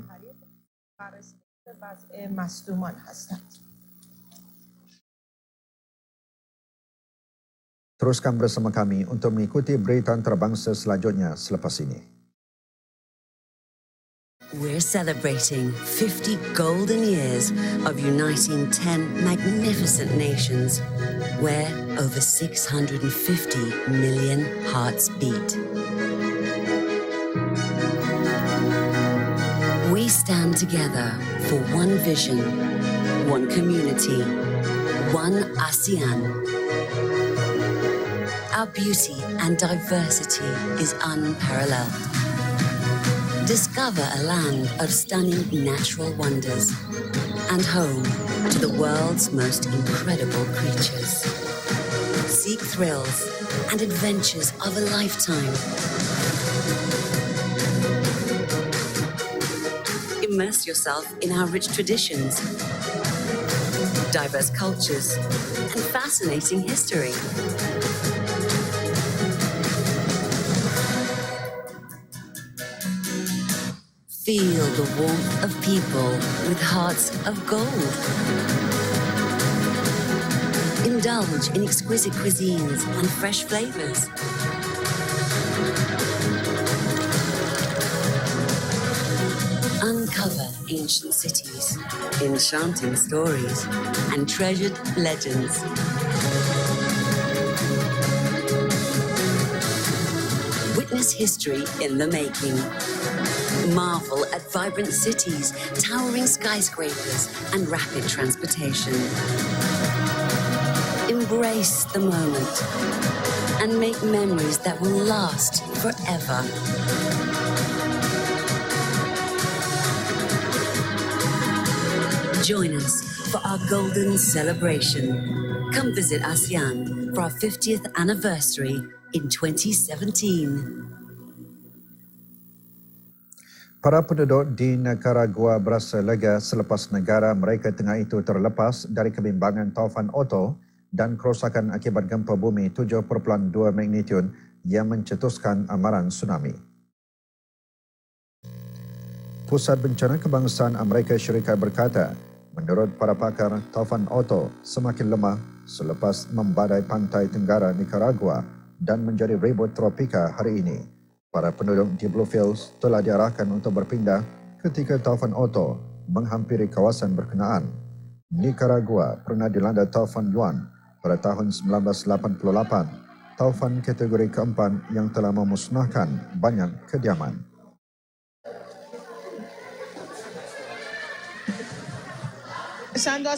Teruskan bersama kami untuk mengikuti berita antarabangsa selanjutnya selepas ini. We're celebrating 50 golden years of uniting 10 magnificent nations where over 650 million hearts beat. We stand together for one vision, one community, one ASEAN. Our beauty and diversity is unparalleled. Discover a land of stunning natural wonders and home to the world's most incredible creatures. Seek thrills and adventures of a lifetime. Immerse yourself in our rich traditions, diverse cultures, and fascinating history. Feel the warmth of people with hearts of gold. Indulge in exquisite cuisines and fresh flavors. Uncover ancient cities, enchanting stories, and treasured legends. Witness history in the making. Marvel at vibrant cities, towering skyscrapers, and rapid transportation. Embrace the moment and make memories that will last forever. Join us for our golden celebration. Come visit ASEAN for our 50th anniversary in 2017. Para penduduk di Nicaragua berasa lega selepas negara mereka tengah itu terlepas dari kebimbangan taufan Otto dan kerosakan akibat gempa bumi 7.2 magnitudo yang mencetuskan amaran tsunami. Pusat Bencana Kebangsaan Amerika Syarikat berkata, menurut para pakar, taufan Otto semakin lemah selepas membadai pantai tenggara Nicaragua dan menjadi ribut tropika hari ini. Para penduduk di Bluefields telah diarahkan untuk berpindah ketika taufan Otto menghampiri kawasan berkenaan. Nicaragua pernah dilanda taufan Yuan pada tahun 1988, taufan kategori keempat yang telah memusnahkan banyak kediaman.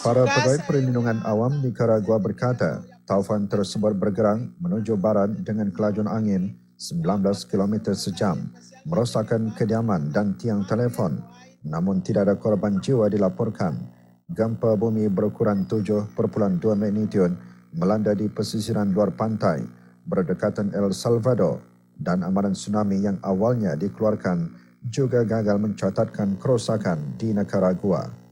Para pegawai perlindungan awam Nicaragua berkata, taufan tersebut bergerak menuju barat dengan kelajuan angin 19 km sejam, merosakkan kediaman dan tiang telefon, namun tidak ada korban jiwa dilaporkan. Gempa bumi berukuran 7.2 magnitudo melanda di pesisiran luar pantai berdekatan El Salvador dan amaran tsunami yang awalnya dikeluarkan juga gagal mencatatkan kerosakan di Nicaragua.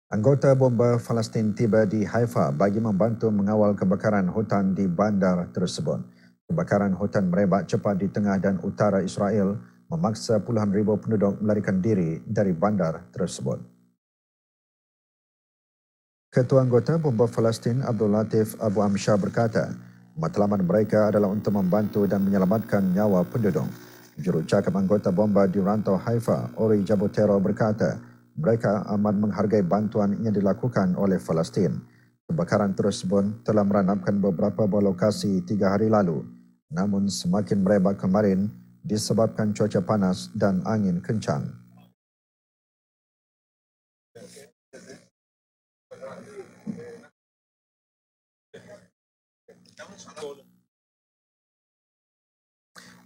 Anggota bomba Palestin tiba di Haifa bagi membantu mengawal kebakaran hutan di bandar tersebut. Kebakaran hutan merebak cepat di tengah dan utara Israel memaksa puluhan ribu penduduk melarikan diri dari bandar tersebut. Ketua anggota bomba Palestin Abdul Latif Abu Amsyah berkata, matlamat mereka adalah untuk membantu dan menyelamatkan nyawa penduduk. Jurucakap anggota bomba di rantau Haifa, Ori Jabotero berkata, mereka amat menghargai bantuan yang dilakukan oleh Palestin. Kebakaran tersebut telah meranapkan beberapa buah lokasi 3 hari lalu, namun semakin merebak kemarin disebabkan cuaca panas dan angin kencang.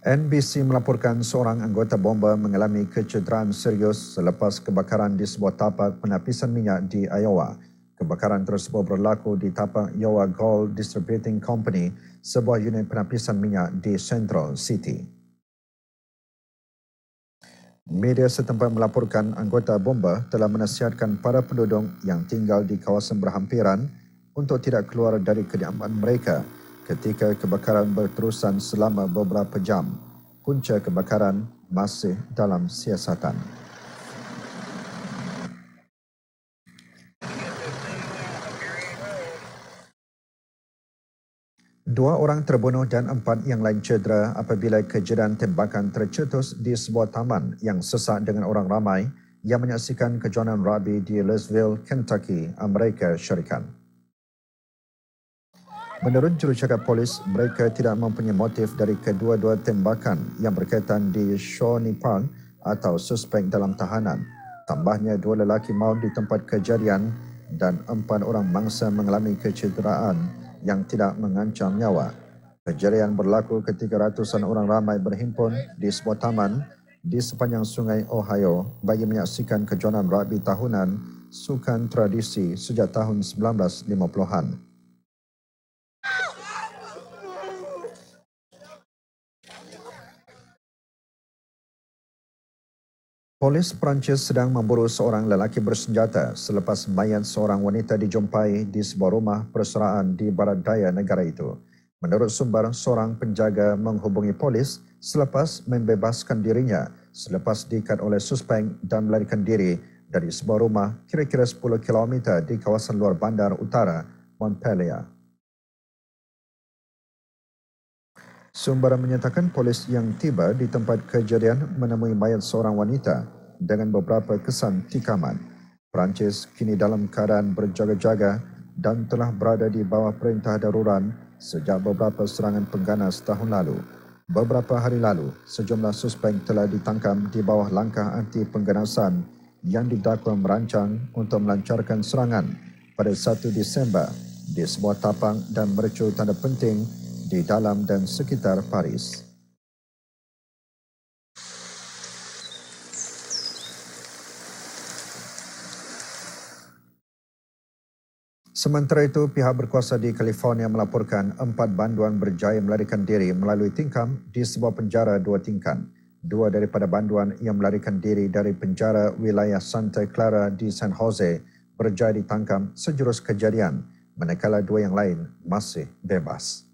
NBC melaporkan seorang anggota bomba mengalami kecederaan serius selepas kebakaran di sebuah tapak penapisan minyak di Iowa. Kebakaran tersebut berlaku di tapak Iowa Gold Distributing Company, sebuah unit penapisan minyak di Central City. Media setempat melaporkan anggota bomba telah menasihatkan para penduduk yang tinggal di kawasan berhampiran untuk tidak keluar dari kediaman mereka ketika kebakaran berterusan selama beberapa jam. Punca kebakaran masih dalam siasatan. Dua orang terbunuh dan 4 yang lain cedera apabila kejadian tembakan tercetus di sebuah taman yang sesak dengan orang ramai yang menyaksikan kejohanan rugby di Louisville, Kentucky, Amerika Syarikat. Menurut jurucakap polis, mereka tidak mempunyai motif dari kedua-dua tembakan yang berkaitan di Shawnee Park atau suspek dalam tahanan. Tambahnya, 2 lelaki maut di tempat kejadian dan 4 orang mangsa mengalami kecederaan yang tidak mengancam nyawa. Kejadian berlaku ketika ratusan orang ramai berhimpun di sebuah taman di sepanjang sungai Ohio bagi menyaksikan kejohanan rugby tahunan sukan tradisi sejak tahun 1950-an. Polis Perancis sedang memburu seorang lelaki bersenjata selepas mayat seorang wanita dijumpai di sebuah rumah persaraan di barat daya negara itu. Menurut sumber, seorang penjaga menghubungi polis selepas membebaskan dirinya selepas diikat oleh suspek dan melarikan diri dari sebuah rumah kira-kira 10 km di kawasan luar bandar utara Montpellier. Sumber menyatakan polis yang tiba di tempat kejadian menemui mayat seorang wanita dengan beberapa kesan tikaman. Perancis kini dalam keadaan berjaga-jaga dan telah berada di bawah perintah darurat sejak beberapa serangan pengganas tahun lalu. Beberapa hari lalu, sejumlah suspek telah ditangkap di bawah langkah anti pengganasan yang didakwa merancang untuk melancarkan serangan pada 1 Disember di sebuah tapang dan mercu tanda penting di dalam dan sekitar Paris. Sementara itu, pihak berkuasa di California melaporkan 4 banduan berjaya melarikan diri melalui tingkap di sebuah penjara 2 tingkat. 2 daripada banduan yang melarikan diri dari penjara wilayah Santa Clara di San Jose berjaya ditangkap sejurus kejadian, manakala 2 yang lain masih bebas.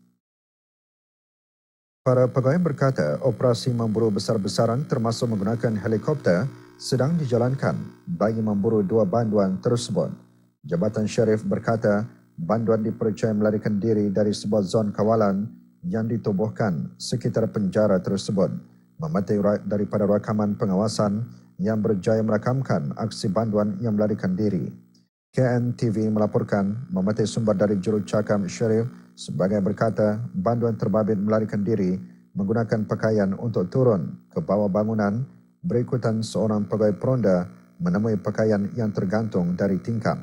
Para pegawai berkata operasi memburu besar-besaran termasuk menggunakan helikopter sedang dijalankan bagi memburu 2 banduan tersebut. Jabatan Syarif berkata banduan dipercayai melarikan diri dari sebuah zon kawalan yang ditubuhkan sekitar penjara tersebut. Memetik daripada rakaman pengawasan yang berjaya merakamkan aksi banduan yang melarikan diri. KNTV melaporkan memetik sumber dari jurucakap Syarif sebagai berkata banduan terbabit melarikan diri menggunakan pakaian untuk turun ke bawah bangunan berikutan seorang pegawai peronda menemui pakaian yang tergantung dari tingkap.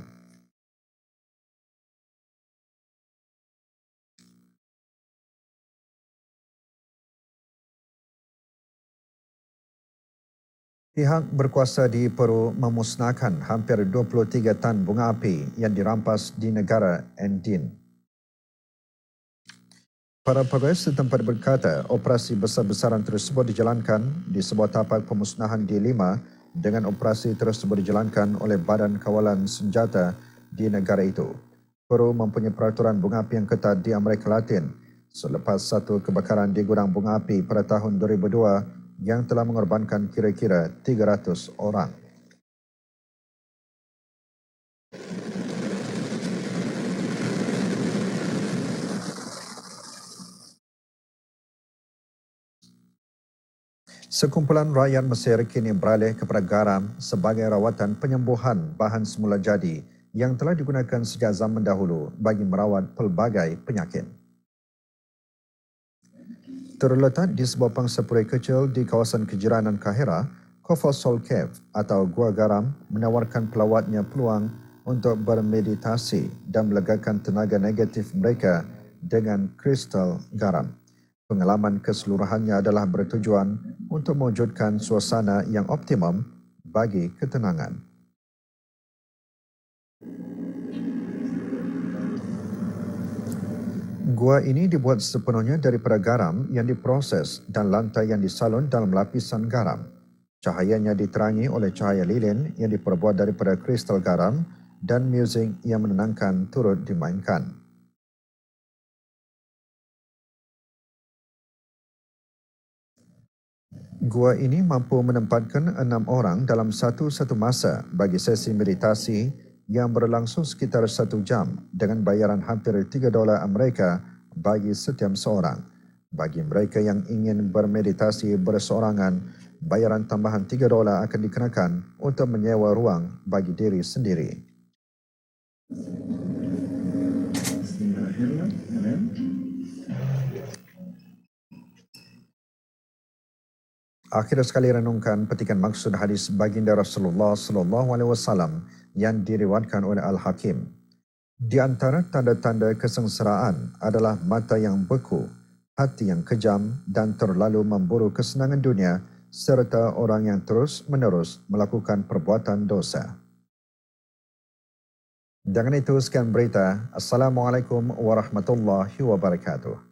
Pihak berkuasa di Peru memusnahkan hampir 23 tan bunga api yang dirampas di negara Andin. Para pegawai setempat berkata operasi besar-besaran tersebut dijalankan di sebuah tapak pemusnahan di Lima dengan operasi tersebut dijalankan oleh Badan Kawalan Senjata di negara itu. Peru mempunyai peraturan bunga api yang ketat di Amerika Latin selepas satu kebakaran di gudang bunga api pada tahun 2002 yang telah mengorbankan kira-kira 300 orang. Sekumpulan rakyat Mesir kini beralih kepada garam sebagai rawatan penyembuhan bahan semula jadi yang telah digunakan sejak zaman dahulu bagi merawat pelbagai penyakit. Terletak di sebuah pangsapuri kecil di kawasan kejiranan Kahira, Kofosol Cave atau Gua Garam menawarkan pelawatnya peluang untuk bermeditasi dan melegakan tenaga negatif mereka dengan kristal garam. Pengalaman keseluruhannya adalah bertujuan untuk mewujudkan suasana yang optimum bagi ketenangan. Gua ini dibuat sepenuhnya daripada garam yang diproses dan lantai yang disalun dalam lapisan garam. Cahayanya diterangi oleh cahaya lilin yang diperbuat daripada kristal garam dan muzik yang menenangkan turut dimainkan. Gua ini mampu menempatkan 6 orang dalam satu masa bagi sesi meditasi yang berlangsung sekitar 1 jam dengan bayaran hampir $3 Amerika bagi setiap seorang. Bagi mereka yang ingin bermeditasi berseorangan, bayaran tambahan $3 akan dikenakan untuk menyewa ruang bagi diri sendiri. Bismillahirrahmanirrahim. Akhir sekali renungkan petikan maksud hadis baginda Rasulullah sallallahu alaihi wasallam yang diriwayatkan oleh Al-Hakim. Di antara tanda-tanda kesengsaraan adalah mata yang beku, hati yang kejam dan terlalu memburu kesenangan dunia serta orang yang terus-menerus melakukan perbuatan dosa. Dengan itu sekian berita. Assalamualaikum warahmatullahi wabarakatuh.